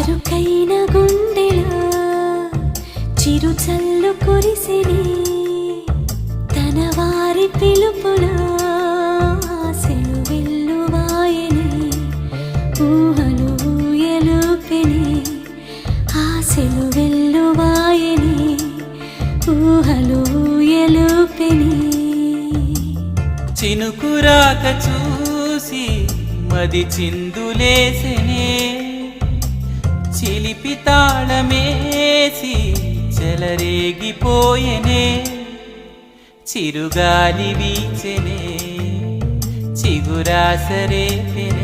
చురుకైన గుండెలో చిరు చల్లు కురిసిని తన వారి పిలుపులో ఆశలు వెల్లువాయని ఊహలు ఊయలుపెని ఆశలు వెల్లువాయని ఊహలు ఊయలుపెని చినుకురాక చూసి మది చిందులేసెనే చిలిపి తాళమేసి చెలరేగిపోయెనే చిరుగాలి వీచెనే చిగురాసరేపెనే